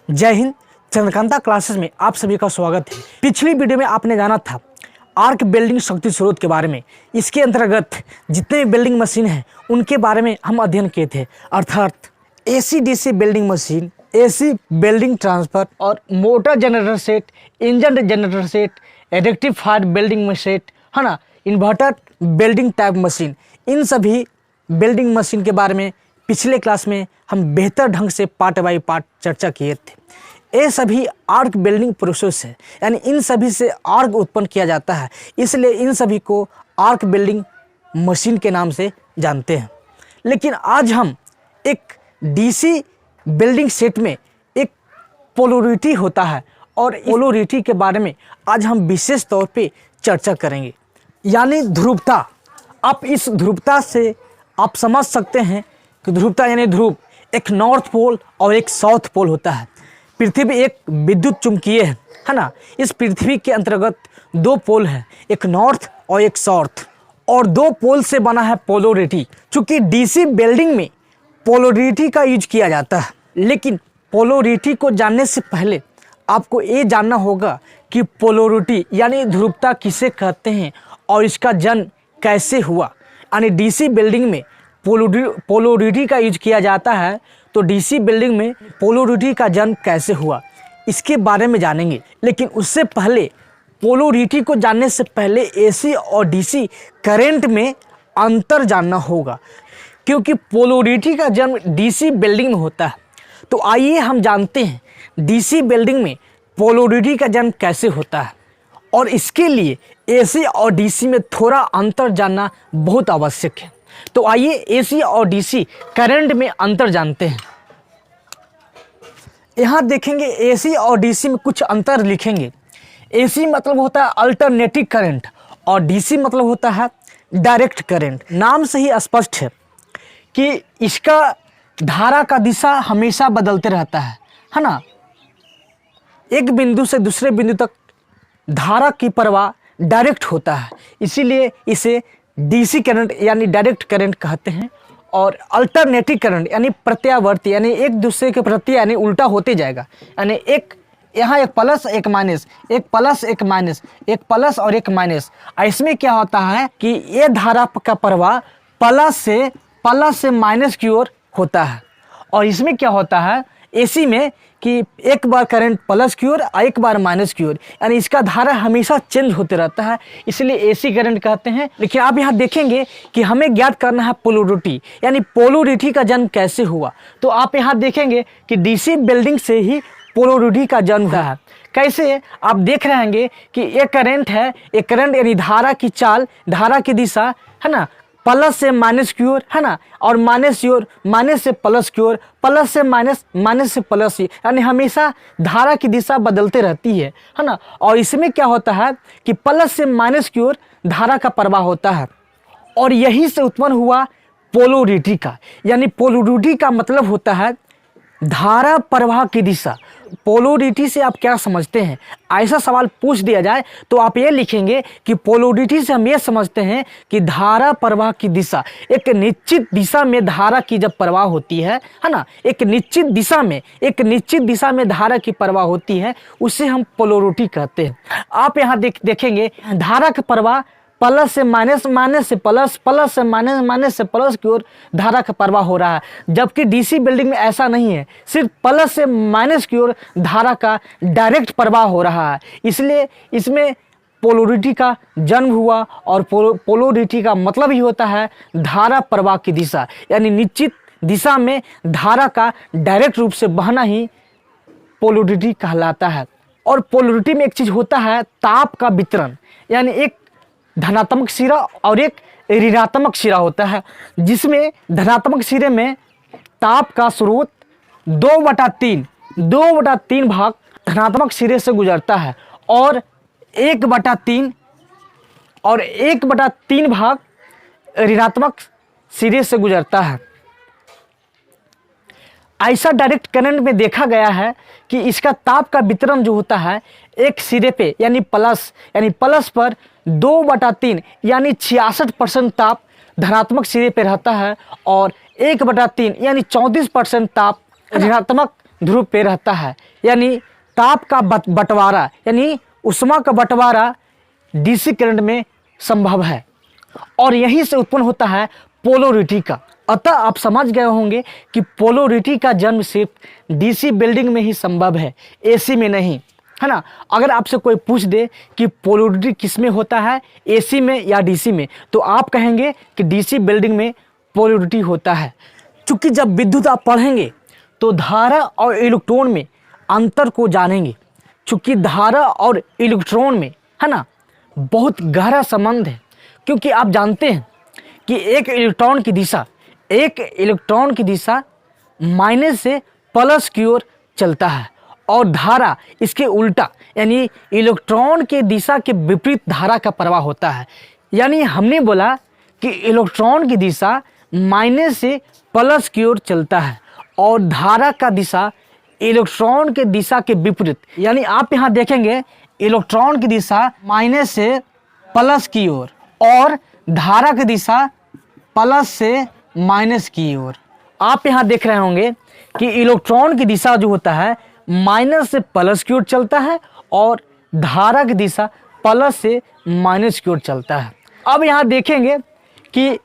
जय हिंद। चंद्रकांता क्लासेस में आप सभी का स्वागत है। पिछली वीडियो में आपने जाना था आर्क वेल्डिंग शक्ति स्रोत के बारे में। इसके अंतर्गत जितने भी वेल्डिंग मशीन हैं उनके बारे में हम अध्ययन किए थे, अर्थात AC DC welding machine, AC welding transfer और motor generator set, engine generator set, rectifier welding machine, है ना, इन्वर्टर वेल्डिंग टाइप मशीन। इन सभी वेल्डिंग मशीन के बारे में पिछले क्लास में हम बेहतर ढंग से पार्ट बाय पार्ट चर्चा किए थे। ये सभी आर्क वेल्डिंग प्रोसेस है, यानी इन सभी से आर्क उत्पन्न किया जाता है, इसलिए इन सभी को आर्क वेल्डिंग मशीन के नाम से जानते हैं। लेकिन आज हम एक डीसी वेल्डिंग सेट में एक पोलरिटी होता है और पोलरिटी के बारे में आज हम विशेष तौर पे चर्चा करेंगे, यानी ध्रुवता। आप इस ध्रुवता से आप समझ सकते हैं कि ध्रुवता यानी ध्रुव, एक नॉर्थ पोल और एक साउथ पोल होता है। पृथ्वी एक विद्युत चुंबकीय है ना। इस पृथ्वी के अंतर्गत दो पोल हैं, एक नॉर्थ और एक साउथ, और दो पोल से बना है पोलरिटी। चूंकि डीसी वेल्डिंग में पोलरिटी का यूज किया जाता है, लेकिन पोलरिटी को जानने से पहले आपको ये जानना होगा कि पोलरिटी यानी ध्रुवता किसे कहते हैं और इसका जन्म कैसे हुआ। यानी डीसी वेल्डिंग में पोलरिटी का यूज किया जाता है, तो डीसी वेल्डिंग में पोलरिटी का जन्म कैसे हुआ इसके बारे में जानेंगे। लेकिन उससे पहले पोलरिटी को जानने से पहले एसी और डीसी करंट में अंतर जानना होगा, क्योंकि पोलरिटी का जन्म डीसी वेल्डिंग में होता है। तो आइए हम जानते हैं डीसी वेल्डिंग में पोलरिटी का जन्म कैसे होता है, और इसके लिए एसी और डीसी में थोड़ा अंतर जानना बहुत आवश्यक है। तो आइए एसी और डीसी करंट में अंतर जानते हैं। यहाँ देखेंगे एसी और डीसी में कुछ अंतर लिखेंगे। एसी मतलब होता है अल्टरनेटिंग करंट और डीसी मतलब होता है डायरेक्ट करंट। नाम से ही स्पष्ट है कि इसका धारा का दिशा हमेशा बदलते रहता है ना। एक बिंदु से दूसरे बिंदु तक धारा की प्रवाह डायरेक्ट होता है, इसीलिए इसे डीसी करंट यानी डायरेक्ट करंट कहते हैं। और अल्टरनेटिंग करंट यानी प्रत्यावर्ती, यानी एक दूसरे के प्रति यानी उल्टा होते जाएगा, यानी एक यहाँ एक प्लस एक माइनस, एक प्लस एक माइनस, एक प्लस और एक माइनस। इसमें क्या होता है कि ये धारा का प्रवाह प्लस से माइनस की ओर होता है। और इसमें क्या होता है एसी में कि एक बार करंट प्लस की ओर और एक बार माइनस की ओर, यानी इसका धारा हमेशा चेंज होते रहता है, इसलिए एसी करंट कहते हैं। लेकिन आप यहाँ देखेंगे कि हमें ज्ञात करना है पोलरिटी, यानी पोलरिटी का जन्म कैसे हुआ। तो आप यहाँ देखेंगे कि डीसी वेल्डिंग से ही पोलरिटी का जन्म हुआ है। कैसे आप देख रहे होंगे कि एक करंट है, एक करंट यानी धारा की चाल, धारा की दिशा है ना, प्लस से माइनस की ओर है ना, और माइनस की ओर, माइनस से प्लस की ओर, प्लस से माइनस, माइनस से प्लस, यानी हमेशा धारा की दिशा बदलते रहती है ना। और इसमें क्या होता है कि प्लस से माइनस की ओर धारा का प्रवाह होता है, और यही से उत्पन्न हुआ पोलरिटी का। यानी पोलरिटी का मतलब होता है धारा प्रवाह की दिशा। पोलरिटी से आप क्या समझते हैं, ऐसा सवाल पूछ दिया जाए तो आप ये लिखेंगे कि पोलरिटी से हम ये समझते हैं कि धारा प्रवाह की दिशा, एक निश्चित दिशा में धारा की जब प्रवाह होती है ना, एक निश्चित दिशा में धारा की प्रवाह होती है, उसे हम पोलरिटी कहते हैं। आप यहाँ देखेंगे धारा का प्रवाह प्लस से माइनस, माइनस से प्लस, प्लस से माइनस, माइनस से प्लस की ओर धारा का प्रवाह हो रहा है, जबकि डीसी वेल्डिंग में ऐसा नहीं है, सिर्फ प्लस से माइनस की ओर धारा का डायरेक्ट प्रवाह हो रहा है। इसलिए इसमें पोलरिटी का जन्म हुआ, और पोलरिटी का मतलब ही होता है धारा प्रवाह की दिशा, यानी निश्चित दिशा में धारा का डायरेक्ट रूप से बहना ही पोलरिटी कहलाता है। और पोलरिटी में एक चीज होता है ताप का वितरण, यानी एक धनात्मक सिरा और एक ऋणात्मक सिरा होता है, जिसमें धनात्मक सिरे में ताप का स्रोत 2/3 भाग धनात्मक सिरे से गुजरता है, और 1/3 भाग ऋणात्मक सिरे से गुजरता है। ऐसा डायरेक्ट करंट में देखा गया है कि इसका ताप का वितरण जो होता है एक सिरे पे यानी प्लस पर 2/3 यानी 66% ताप धनात्मक सिरे पे रहता है, और 1/3 यानी 34% ताप ऋणात्मक ध्रुव पे रहता है, यानी ताप का बंटवारा यानी उष्मा का बंटवारा डीसी करंट में संभव है और यहीं से उत्पन्न होता है पोलरिटी का। अतः आप समझ गए होंगे कि पोलरिटी का जन्म सिर्फ डीसी बिल्डिंग में ही संभव है, एसी में नहीं, है ना। अगर आपसे कोई पूछ दे कि पोलरिटी किस में होता है, एसी में या डीसी में, तो आप कहेंगे कि डीसी बिल्डिंग में पोलरिटी होता है। चूंकि जब विद्युत आप पढ़ेंगे तो धारा और इलेक्ट्रॉन में अंतर को जानेंगे। चूंकि धारा और इलेक्ट्रॉन में, है ना, बहुत गहरा संबंध है, क्योंकि आप जानते हैं कि एक इलेक्ट्रॉन की दिशा माइनस से प्लस की ओर चलता है और धारा इसके उल्टा यानी इलेक्ट्रॉन के दिशा के विपरीत धारा का प्रवाह होता है। यानी हमने बोला कि इलेक्ट्रॉन की दिशा माइनस से प्लस की ओर चलता है और धारा का दिशा इलेक्ट्रॉन के दिशा के विपरीत, यानी आप यहाँ देखेंगे इलेक्ट्रॉन की दिशा माइनस से प्लस की ओर और धारा की दिशा प्लस से माइनस की ओर। आप यहाँ देख रहे होंगे कि इलेक्ट्रॉन की दिशा जो होता है माइनस से प्लस की ओर चलता है और धारा की दिशा प्लस से माइनस की ओर चलता है। अब यहाँ देखेंगे कि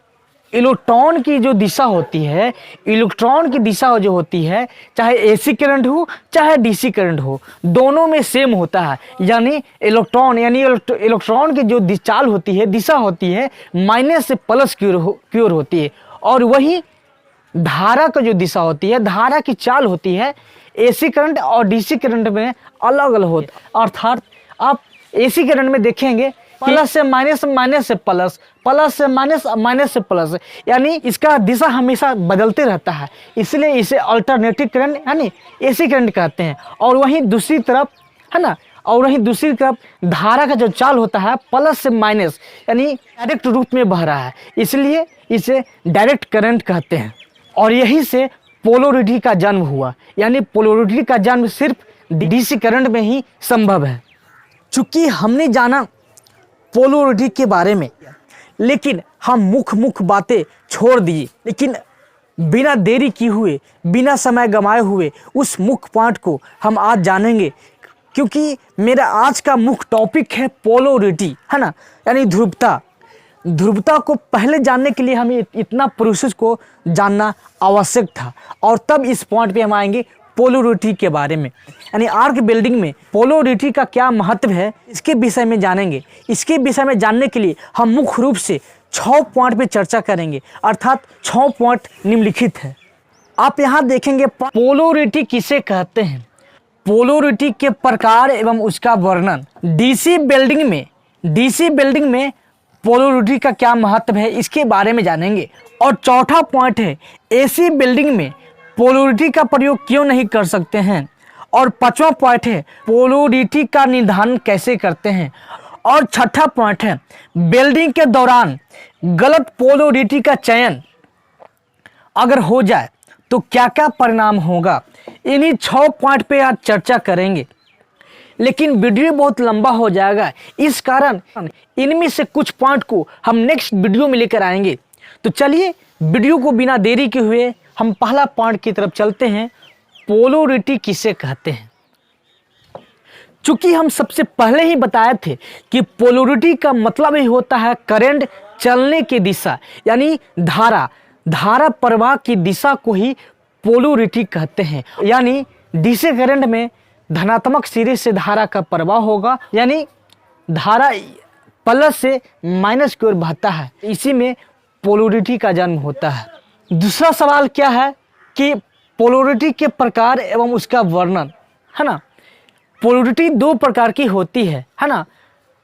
इलेक्ट्रॉन की जो दिशा होती है, इलेक्ट्रॉन की दिशा जो होती है, चाहे एसी करंट हो चाहे डीसी करंट हो, दोनों में सेम होता है। यानी इलेक्ट्रॉन की जो चाल होती है, दिशा होती है, माइनस से प्लस की ओर होती है और वही धारा का जो दिशा होती है, धारा की चाल होती है, एसी करंट और डीसी करंट में अलग अलग होता है। अर्थात आप एसी करंट में देखेंगे प्लस से माइनस, माइनस से प्लस, प्लस से माइनस, माइनस से प्लस, यानी इसका दिशा हमेशा बदलते रहता है, इसलिए इसे अल्टरनेटिव करंट यानी एसी करंट कहते हैं। और वहीं दूसरी तरफ, है ना, और वहीं दूसरी तरफ धारा का जो चाल होता है प्लस से माइनस यानी डायरेक्ट रूप में बह रहा है, इसलिए इसे डायरेक्ट करंट कहते हैं। और यहीं से पोलरिटी का जन्म हुआ, यानी पोलरिटी का जन्म सिर्फ डीसी करंट में ही संभव है। चूंकि हमने जाना पोलरिटी के बारे में, लेकिन हम मुख्य बातें छोड़ दिए, लेकिन बिना देरी किए हुए, बिना समय गंवाए हुए उस मुख्य पॉइंट को हम आज जानेंगे, क्योंकि मेरा आज का मुख्य टॉपिक है पोलरिटी, है ना, यानी ध्रुवता। ध्रुवता को पहले जानने के लिए हमें इतना प्रोसेस को जानना आवश्यक था और तब इस पॉइंट पे हम आएंगे पोलरिटी के बारे में, यानी आर्क बिल्डिंग में पोलरिटी का क्या महत्व है, इसके विषय में जानेंगे। इसके विषय में जानने के लिए हम मुख्य रूप से 6 पॉइंट पे चर्चा करेंगे, अर्थात 6 पॉइंट निम्नलिखित है। आप यहाँ देखेंगे पोलरिटी किसे कहते हैं, पोलरिटी के प्रकार एवं उसका वर्णन। डीसी बिल्डिंग में पोलरिटी का क्या महत्व है, इसके बारे में जानेंगे। और चौथा पॉइंट है एसी बिल्डिंग में पोलरिटी का प्रयोग क्यों नहीं कर सकते हैं। और 5वां पॉइंट है पोलरिटी का निर्धारण कैसे करते हैं। और 6ठा पॉइंट है बिल्डिंग के दौरान गलत पोलरिटी का चयन अगर हो जाए तो क्या क्या परिणाम होगा। इन्हीं 6 पॉइंट पे आज चर्चा करेंगे, लेकिन वीडियो बहुत लंबा हो जाएगा, इस कारण इनमें से कुछ पॉइंट को हम नेक्स्ट वीडियो में लेकर आएंगे। तो चलिए वीडियो को बिना देरी के हुए हम पहला पॉइंट की तरफ चलते हैं, पोलरिटी किसे कहते हैं। चूंकि हम सबसे पहले ही बताए थे कि पोलरिटी का मतलब ही होता है करंट चलने की दिशा, यानी धारा प्रवाह की दिशा को ही पोलरिटी कहते हैं। यानी डीसी करंट में धनात्मक सिरे से धारा का प्रवाह होगा, यानी धारा प्लस से माइनस की ओर बहता है, इसी में पोलरिटी का जन्म होता है। दूसरा सवाल क्या है कि पोलरिटी के प्रकार एवं उसका वर्णन, है ना। पोलरिटी 2 प्रकार की होती है ना,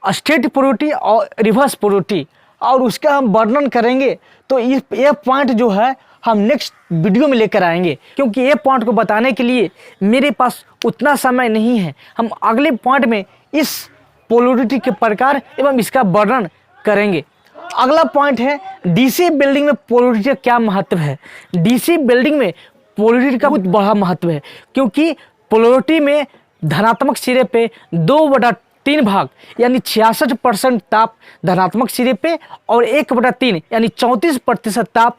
स्ट्रेट पोलरिटी और रिवर्स पोलरिटी, और उसका हम वर्णन करेंगे। तो ये पॉइंट जो है हम नेक्स्ट वीडियो में लेकर आएंगे, क्योंकि ये पॉइंट को बताने के लिए मेरे पास उतना समय नहीं है। हम अगले पॉइंट में इस पोलरिटी के प्रकार एवं इसका वर्णन करेंगे। अगला पॉइंट है डीसी बिल्डिंग में पोलरिटी का क्या महत्व है। डीसी बिल्डिंग में पोलरिटी का बहुत बड़ा महत्व है, क्योंकि पोलरिटी में धनात्मक सिरे पे 2/3 भाग यानी 66% ताप धनात्मक सिरे पे और 1/3 यानी 34% ताप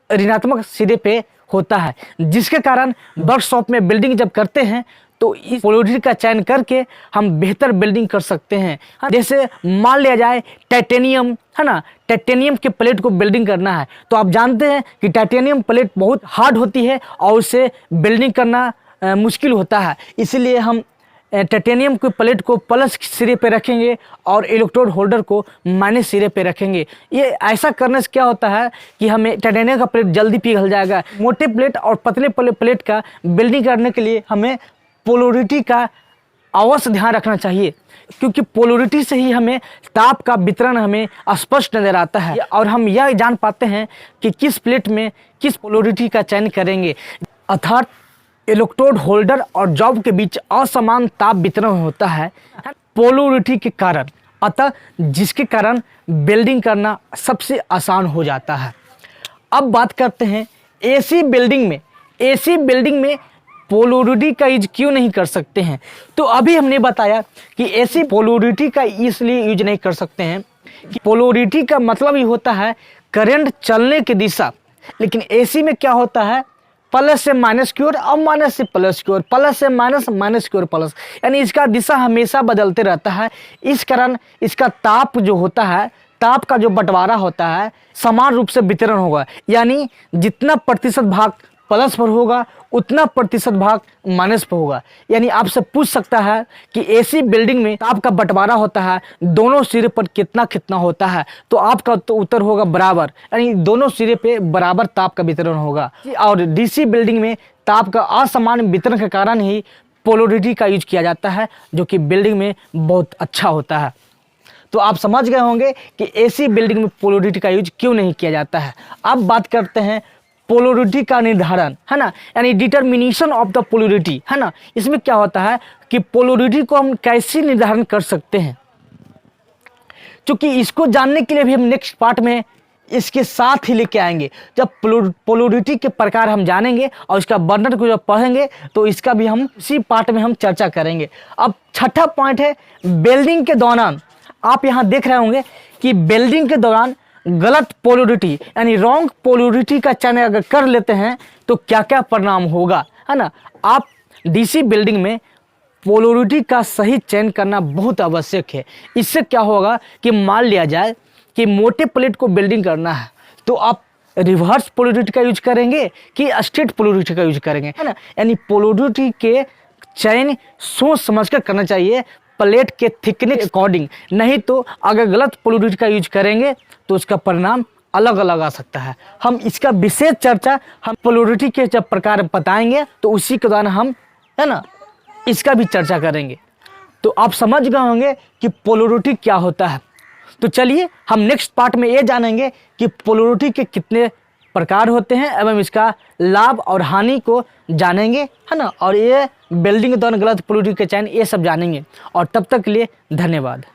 ऋणात्मक सिरे पे होता है, जिसके कारण वर्कशॉप में बिल्डिंग जब करते हैं तो इस पोलैरिटी का चयन करके हम बेहतर बिल्डिंग कर सकते हैं। जैसे मान लिया जाए टाइटेनियम है ना, टाइटेनियम के प्लेट को बिल्डिंग करना है तो आप जानते हैं कि टाइटेनियम प्लेट बहुत हार्ड होती है और उसे बिल्डिंग करना मुश्किल होता है। इसलिए हम टाइटेनियम के प्लेट को प्लस सिरे पे रखेंगे और इलेक्ट्रोड होल्डर को माइनस सिरे पे रखेंगे। ये ऐसा करने से क्या होता है कि हमें टाइटेनियम का प्लेट जल्दी पिघल जाएगा। मोटे प्लेट और पतले प्लेट का बिल्डिंग करने के लिए हमें पोलैरिटी का अवश्य ध्यान रखना चाहिए, क्योंकि पोलैरिटी से ही हमें ताप का वितरण हमें स्पष्ट नजर आता है और हम यह जान पाते हैं कि किस प्लेट में किस पोलैरिटी का चयन करेंगे। अर्थात इलेक्ट्रोड होल्डर और जॉब के बीच असमान ताप वितरण होता है पोलैरिटी के कारण, अतः जिसके कारण बिल्डिंग करना सबसे आसान हो जाता है। अब बात करते हैं एसी बिल्डिंग में। एसी बिल्डिंग में पोलैरिटी का यूज क्यों नहीं कर सकते हैं? तो अभी हमने बताया कि एसी पोलैरिटी का इसलिए यूज नहीं कर सकते हैं कि पोलैरिटी का मतलब ही होता है करंट चलने की दिशा, लेकिन एसी में क्या होता है प्लस से माइनस की ओर और माइनस से प्लस की ओर, प्लस से माइनस, माइनस की ओर प्लस, यानी इसका दिशा हमेशा बदलते रहता है। इस कारण इसका ताप जो होता है, ताप का जो बंटवारा होता है समान रूप से वितरण होगा, यानी जितना प्रतिशत भाग प्लस पर होगा उतना प्रतिशत भाग माइनस पर होगा। यानी आपसे पूछ सकता है कि एसी बिल्डिंग में ताप का बंटवारा होता है दोनों सिरे पर कितना कितना होता है, तो आपका तो उत्तर होगा बराबर, यानी दोनों सिरे पे बराबर ताप का वितरण होगा। और डीसी बिल्डिंग में ताप का असमान वितरण के कारण ही पोलैरिटी का यूज किया जाता है, जो कि बिल्डिंग में बहुत अच्छा होता है। तो आप समझ गए होंगे कि एसी बिल्डिंग में पोलैरिटी का यूज क्यों नहीं किया जाता है। अब बात करते हैं पोलैरिटी का निर्धारण, है ना, यानी डिटर्मिनेशन ऑफ द पोलैरिटी, है ना। इसमें क्या होता है कि पोलैरिटी को हम कैसे निर्धारण कर सकते हैं, क्योंकि इसको जानने के लिए भी हम नेक्स्ट पार्ट में इसके साथ ही लेके आएंगे। जब पोलैरिटी के प्रकार हम जानेंगे और इसका वर्णन को जब पढ़ेंगे तो इसका भी हम इसी पार्ट में हम चर्चा करेंगे। अब छठा पॉइंट है वेल्डिंग के दौरान। आप यहाँ देख रहे होंगे कि वेल्डिंग के दौरान गलत पोलैरिटी यानी रॉन्ग पोलैरिटी का चयन अगर कर लेते हैं तो क्या क्या परिणाम होगा, है ना। आप डीसी बिल्डिंग में पोलैरिटी का सही चयन करना बहुत आवश्यक है। इससे क्या होगा कि मान लिया जाए कि मोटे प्लेट को बिल्डिंग करना है तो आप रिवर्स पोलैरिटी का यूज करेंगे कि स्ट्रेट पोलैरिटी का यूज करेंगे, है ना। यानी पोलैरिटी के चयन सोच समझ कर करना चाहिए प्लेट के थिकनेस अकॉर्डिंग, नहीं तो अगर गलत पोलैरिटी का यूज करेंगे तो उसका परिणाम अलग अलग आ सकता है। हम इसका विशेष चर्चा हम पोलैरिटी के जब प्रकार बताएंगे तो उसी के दौरान हम, है ना, इसका भी चर्चा करेंगे। तो आप समझ गए होंगे कि पोलैरिटी क्या होता है। तो चलिए हम नेक्स्ट पार्ट में ये जानेंगे कि पोलैरिटी के कितने प्रकार होते हैं एवं इसका लाभ और हानि को जानेंगे, है ना, और ये बिल्डिंग के दौरान गलत पोलैरिटी के चयन ये सब जानेंगे। और तब तक के लिए धन्यवाद।